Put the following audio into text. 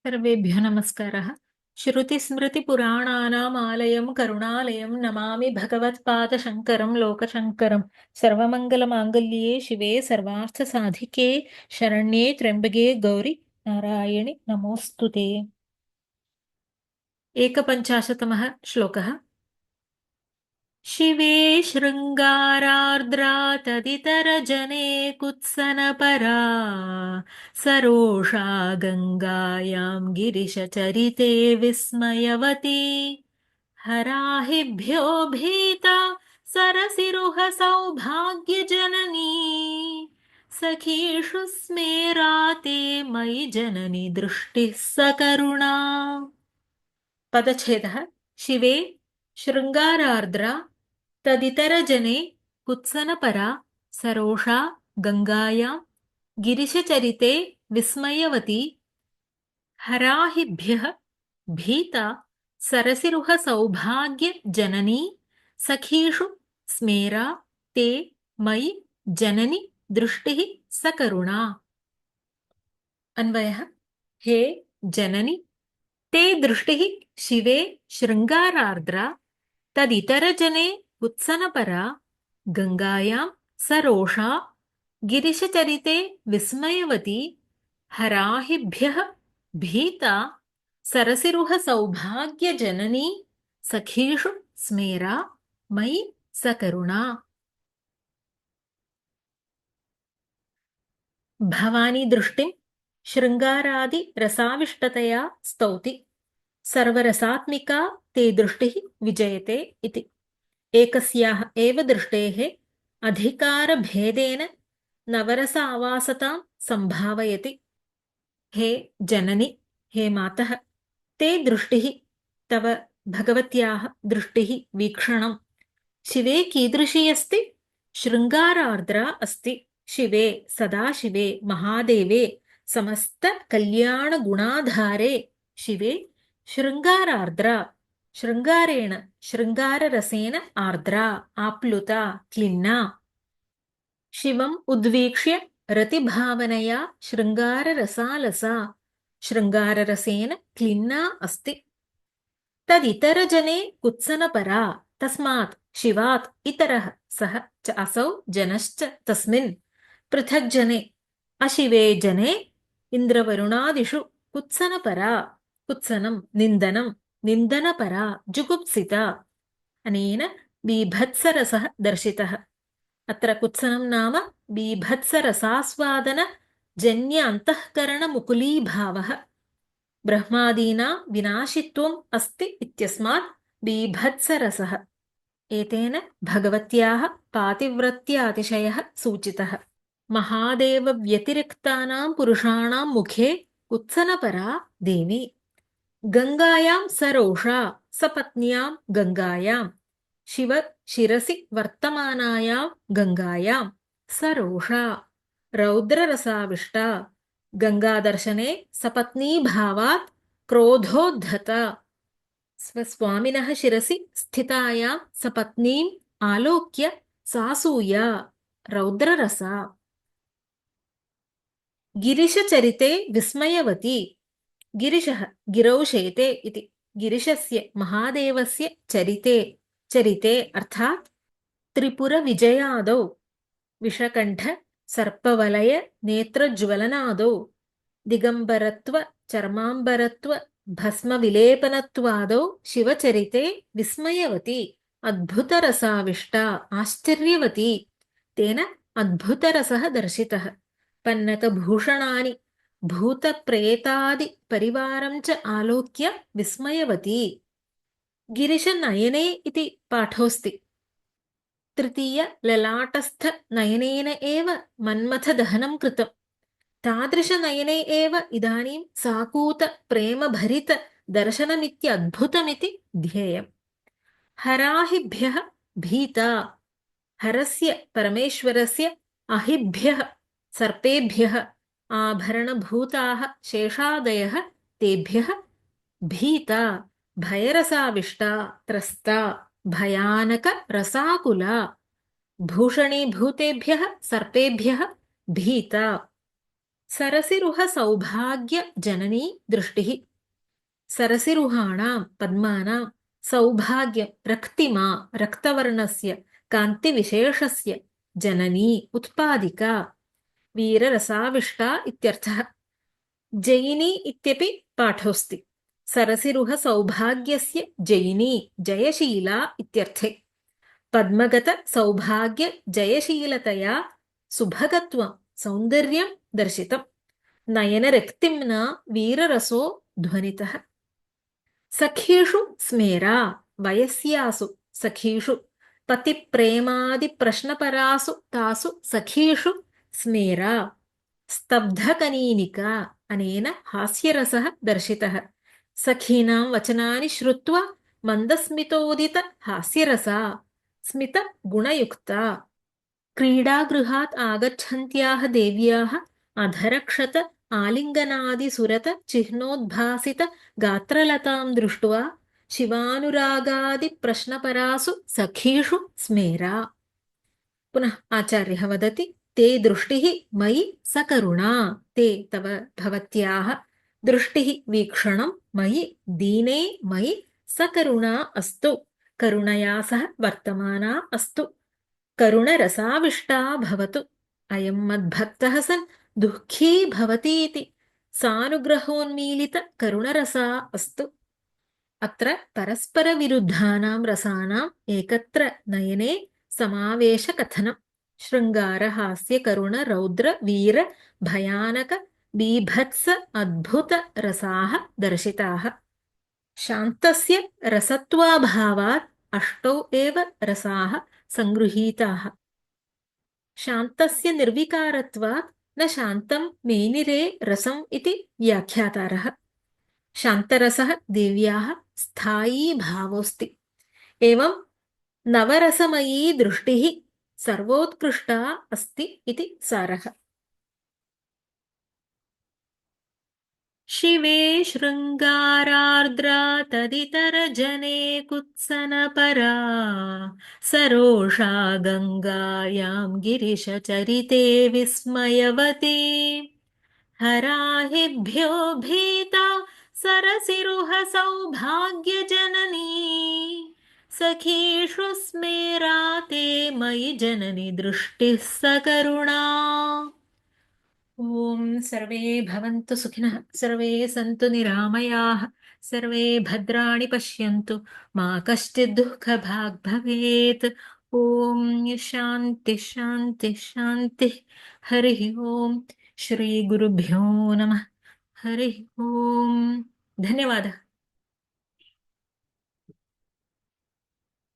सर्वेभ्यो नमस्कारः। श्रुतिस्मृतिपुराणानाम् आलयं करुणालयं नमामि भगवत्पादशङ्करं लोकशङ्करं। सर्वमङ्गलमाङ्गल्ये शिवे सर्वार्थसाधिके शरण्ये त्र्यम्बके गौरि नारायणि नमोऽस्तु ते। एकपञ्चाशत्तमः श्लोकः। शिवे शृङ्गारार्द्रा तदितरजने कुत्सनपरा सरोषा गङ्गायां गिरिशचरिते विस्मयवती हराहिभ्यो भीता सरसिरुह सौभाग्यजननी सखीषु स्मेराते मयि जननि दृष्टिः सकरुणा। पदच्छेदः। शिवे शृङ्गारार्द्रा तदितरजने कुत्सनपरा सरोषा गङ्गायां गिरिशचरिते विस्मयवती हराहिभ्यः भीता सरसिरुह सौभाग्यजननी सखीषु स्मेरा ते मयि जननि दृष्टिः सकरुणा। अन्वयः। हे जननि ते दृष्टिः शिवे शृङ्गारार्द्रा तदितरजने कुत्सनपरा गङ्गायां सरोषा गिरिशचरिते विस्मयवती हराहिभ्यः भीता सरसिरुह सौभाग्यजननी सखीषु स्मेरा मयि सकरुणा। भवानी दृष्टिं शृङ्गारादि रसाविष्टतया स्तौति सर्वरसात्मिका ते दृष्टिः विजयते इति। एकस्याः एव दृष्टेः अधिकारभेदेन नवरस आवासतां सम्भावयति। हे जननि हे मातः ते दृष्टिः तव भगवत्याः दृष्टिः वीक्षणं शिवे कीदृशी अस्ति? शृङ्गारार्द्रा अस्ति। शिवे सदाशिवे महादेवे समस्तकल्याणगुणाधारे शिवे शृङ्गारार्द्रा शृङ्गारेण शृङ्गाररसेन आर्द्रा आप्लुता क्लिन्ना। शिवम् उद्वीक्ष्य रतिभावनया शृङ्गाररसालसा शृङ्गाररसेन क्लिन्ना अस्ति। तदितरजने कुत्सनपरा तस्मात् शिवात् इतरः सः च असौ जनश्च तस्मिन् पृथक् जने अशिवे जने इन्द्रवरुणादिषु कुत्सनपरा कुत्सनं निन्दनं निन्दनपरा जुगुप्सिता। अनेन बीभत्सरसः दर्शितः। अत्र कुत्सनं नाम बीभत्सरसास्वादन जन्य अन्तःकरणमुकुलीभावः ब्रह्मादीनां विनाशित्वम् अस्ति इत्यस्मात् बीभत्सरसः। एतेन भगवत्याः पातिव्रत्यातिशयः सूचितः। महादेवव्यतिरिक्तानां पुरुषाणां मुखे कुत्सनपरा देवी गङ्गायां सरोषा सपत्न्यां गङ्गायां शिव शिरसि वर्तमानायां गङ्गायां सरोषा रौद्ररसाविष्टा गङ्गादर्शने सपत्नीभावात् क्रोधोद्धता स्वस्वामिनः शिरसि स्थितायां सपत्नीम् आलोक्य सासूया रौद्ररसा। गिरिशचरिते विस्मयवती गिरिशः गिरौ शेते इति। गिरिशस्य महादेवस्य चरिते चरिते अर्थात् त्रिपुरविजयादौ विषकण्ठ सर्पवलय नेत्रज्वलनादौ दिगम्बरत्व चर्माम्बरत्व भस्मविलेपनत्वादौ शिवचरिते विस्मयवती अद्भुतरसाविष्टा आश्चर्यवती। तेन अद्भुतरसः दर्शितः। पन्नकभूषणानि भूतप्रेतादिपरिवारं च आलोक्य विस्मयवती। गिरिशनयने इति पाठोऽस्ति। तृतीय ललाटस्थनयनेन एव मन्मथदहनं कृतम्। तादृशनयने एव इदानीं साकूतप्रेमभरितदर्शनमित्यद्भुतमिति ध्येयम्। हराहिभ्यः भीता हरस्य परमेश्वरस्य अहिभ्यः सर्पेभ्यः आभरणभूताः शेषादयः तेभ्यः भीता भयरसाविष्टा त्रस्ता भयानकरसाकुला भूषणीभूतेभ्यः सर्पेभ्यः भीता। सरसिरुह सौभाग्य जननी दृष्टिः सरसिरुहाणां पद्मानां सौभाग्य रक्तिमा रक्तवर्णस्य कान्तिविशेषस्य जननी उत्पादिका वीररसाविष्टा इत्यर्थः। जयिनी इत्यपि पाठोऽस्ति। सरसिरुह सौभाग्यस्य जयिनी जयशीला इत्यर्थे। पद्मगत सौभाग्य जयशीलतया सुभगत्वं सौन्दर्यं दर्शितम्। नयनरक्तिम्ना वीररसो ध्वनितः। सखीषु स्मेरा वयस्यासु सखीषु पतिप्रेमादिप्रश्नपरासु तासु सखीषु स्मेरा स्तब्धकनीनिका अनेन हास्यरसः दर्शितः। सखीनां वचनानि श्रुत्वा मन्दस्मितोदित हास्यरसा स्मितगुणयुक्ता क्रीडागृहात् आगच्छन्त्याः देव्याः अधरक्षत आलिङ्गनादिसुरत चिह्नोद्भासित गात्रलतां दृष्ट्वा शिवानुरागादिप्रश्नपरासु सखीषु स्मेरा। पुनः आचार्यः वदति ते दृष्टिः मयि सकरुणा ते तव भवत्याः दृष्टिः वीक्षणं मयि दीने मयि सकरुणा अस्तु करुणया सह वर्तमाना अस्तु करुणरसाविष्टा भवतु अयं मद्भक्तः सन् दुःखी भवतीति सानुग्रहोन्मीलित करुणरसा अस्तु। अत्र परस्परविरुद्धानां रसानाम् एकत्र नयने समावेशकथनं शृङ्गारहास्यकरुणरौद्र वीर भयानक बीभत्स अद्भुतरसाः दर्शिताः। शान्तस्य रसत्वाभावात् अष्टौ एव रसाः सङ्गृहीताः। शान्तस्य निर्विकारत्वात् न शान्तं मेनिरे रसम् इति व्याख्यातारः। शान्तरसः देव्याः स्थायी भावोऽस्ति। एवं नवरसमयी दृष्टिः सर्वोत्कृष्टा अस्ति इति सारः। शिवे शृङ्गारार्द्रा तदितरजने कुत्सनपरा सरोषा गङ्गायां गिरिशचरिते विस्मयवती हराहिभ्यो भीता सरसिरुह सौभाग्यजननी सखीषु स्मेरा ते मयि जननि दृष्टिः सकरुणा। ॐ सर्वे भवन्तु सुखिनः सर्वे सन्तु निरामयाः सर्वे भद्राणि पश्यन्तु मा कश्चित् दुःखभाग् भवेत्। ॐ शान्ति शान्ति शान्तिः। हरिः ॐ श्रीगुरुभ्यो नमः। हरिः ॐ। धन्यवादः।